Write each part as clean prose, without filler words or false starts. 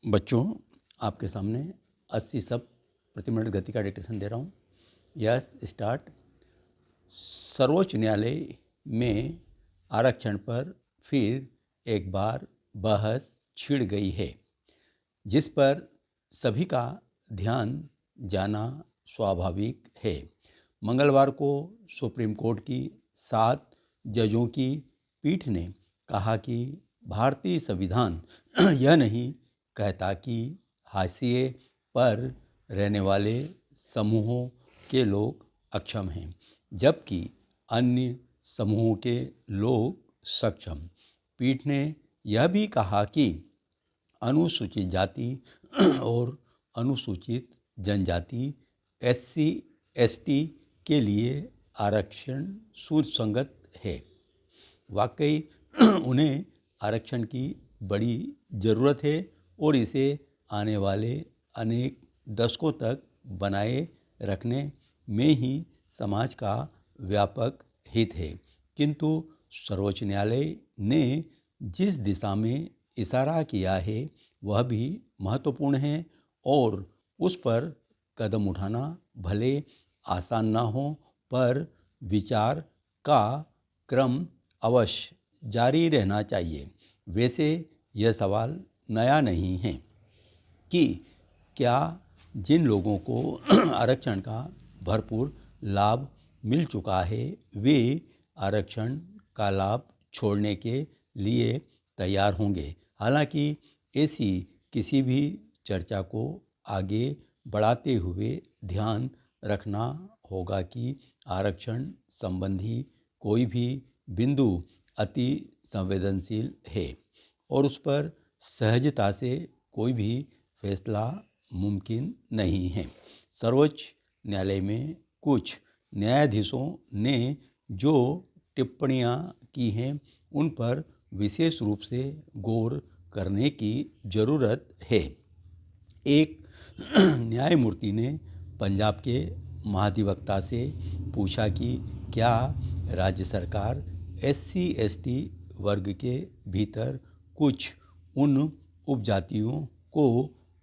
बच्चों, आपके सामने 80 शब्द प्रति मिनट गति का डिक्टेशन दे रहा हूँ। Yes start. सर्वोच्च न्यायालय में आरक्षण पर फिर एक बार बहस छिड़ गई है, जिस पर सभी का ध्यान जाना स्वाभाविक है। मंगलवार को सुप्रीम कोर्ट की 7 जजों की पीठ ने कहा कि भारतीय संविधान यह नहीं कहता कि हाशिए पर रहने वाले समूहों के लोग अक्षम हैं, जबकि अन्य समूहों के लोग सक्षम। पीठ ने यह भी कहा कि अनुसूचित जाति और अनुसूचित जनजाति SC ST के लिए आरक्षण सुसंगत है। वाकई उन्हें आरक्षण की बड़ी ज़रूरत है और इसे आने वाले अनेक दशकों तक बनाए रखने में ही समाज का व्यापक हित है। किंतु सर्वोच्च न्यायालय ने जिस दिशा में इशारा किया है वह भी महत्वपूर्ण है और उस पर कदम उठाना भले आसान ना हो, पर विचार का क्रम अवश्य जारी रहना चाहिए। वैसे यह सवाल नया नहीं है कि क्या जिन लोगों को आरक्षण का भरपूर लाभ मिल चुका है वे आरक्षण का लाभ छोड़ने के लिए तैयार होंगे। हालांकि ऐसी किसी भी चर्चा को आगे बढ़ाते हुए ध्यान रखना होगा कि आरक्षण संबंधी कोई भी बिंदु अति संवेदनशील है और उस पर सहजता से कोई भी फैसला मुमकिन नहीं है। सर्वोच्च न्यायालय में कुछ न्यायाधीशों ने जो टिप्पणियां की हैं उन पर विशेष रूप से गौर करने की ज़रूरत है। एक न्यायमूर्ति ने पंजाब के महाधिवक्ता से पूछा कि क्या राज्य सरकार SC ST वर्ग के भीतर कुछ उन उपजातियों को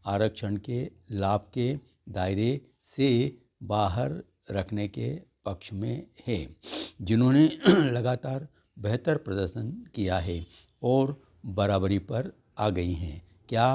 आरक्षण के लाभ के दायरे से बाहर रखने के पक्ष में है, जिन्होंने लगातार बेहतर प्रदर्शन किया है और बराबरी पर आ गई हैं। क्या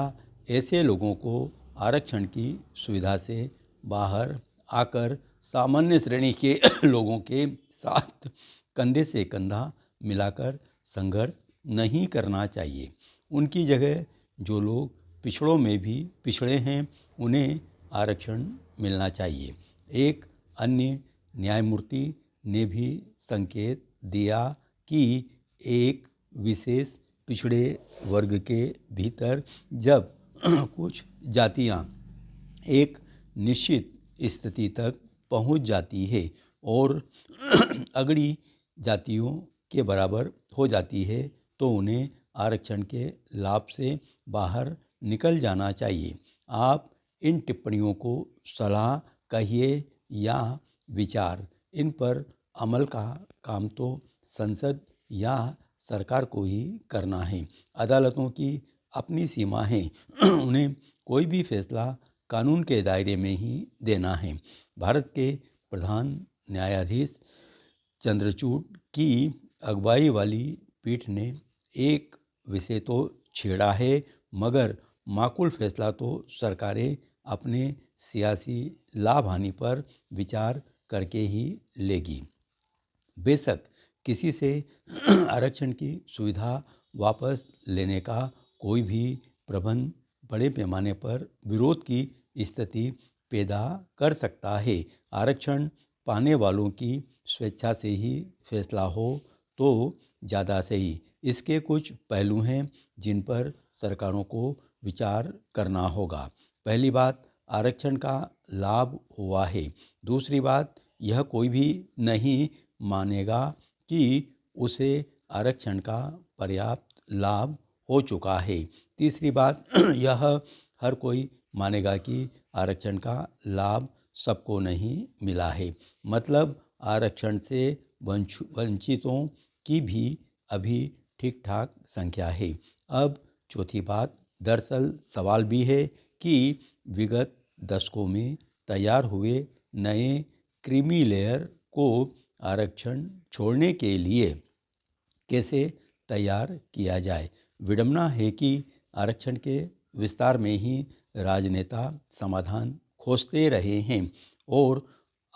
ऐसे लोगों को आरक्षण की सुविधा से बाहर आकर सामान्य श्रेणी के लोगों के साथ कंधे से कंधा मिलाकर संघर्ष नहीं करना चाहिए? उनकी जगह जो लोग पिछड़ों में भी पिछड़े हैं उन्हें आरक्षण मिलना चाहिए। एक अन्य न्यायमूर्ति ने भी संकेत दिया कि एक विशेष पिछड़े वर्ग के भीतर जब कुछ जातियां एक निश्चित स्थिति तक पहुंच जाती है और अगड़ी जातियों के बराबर हो जाती है तो उन्हें आरक्षण के लाभ से बाहर निकल जाना चाहिए। आप इन टिप्पणियों को सलाह कहिए या विचार, इन पर अमल का काम तो संसद या सरकार को ही करना है। अदालतों की अपनी सीमा है, उन्हें कोई भी फैसला कानून के दायरे में ही देना है। भारत के प्रधान न्यायाधीश चंद्रचूड़ की अगुवाई वाली पीठ ने एक विषय तो छेड़ा है, मगर माकूल फैसला तो सरकारें अपने सियासी लाभ हानि पर विचार करके ही लेगी। बेशक किसी से आरक्षण की सुविधा वापस लेने का कोई भी प्रबंध बड़े पैमाने पर विरोध की स्थिति पैदा कर सकता है। आरक्षण पाने वालों की स्वेच्छा से ही फैसला हो तो ज़्यादा सही। इसके कुछ पहलू हैं जिन पर सरकारों को विचार करना होगा। पहली बात, आरक्षण का लाभ हुआ है। दूसरी बात, यह कोई भी नहीं मानेगा कि उसे आरक्षण का पर्याप्त लाभ हो चुका है। तीसरी बात, यह हर कोई मानेगा कि आरक्षण का लाभ सबको नहीं मिला है, मतलब आरक्षण से वंचितों की भी अभी ठीक ठाक संख्या है। अब चौथी बात, दरअसल सवाल भी है कि विगत दशकों में तैयार हुए नए क्रीमी लेयर को आरक्षण छोड़ने के लिए कैसे तैयार किया जाए। विडंबना है कि आरक्षण के विस्तार में ही राजनेता समाधान खोजते रहे हैं और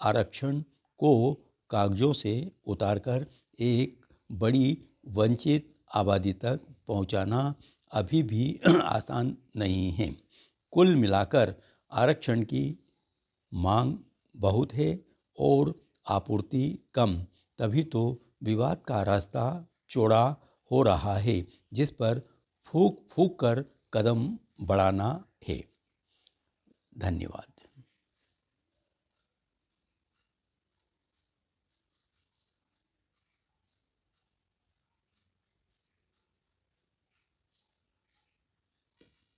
आरक्षण को कागजों से उतारकर एक बड़ी वंचित आबादी तक पहुंचाना अभी भी आसान नहीं है। कुल मिलाकर आरक्षण की मांग बहुत है और आपूर्ति कम, तभी तो विवाद का रास्ता चौड़ा हो रहा है, जिस पर फूंक फूंक कर कदम बढ़ाना है। धन्यवाद।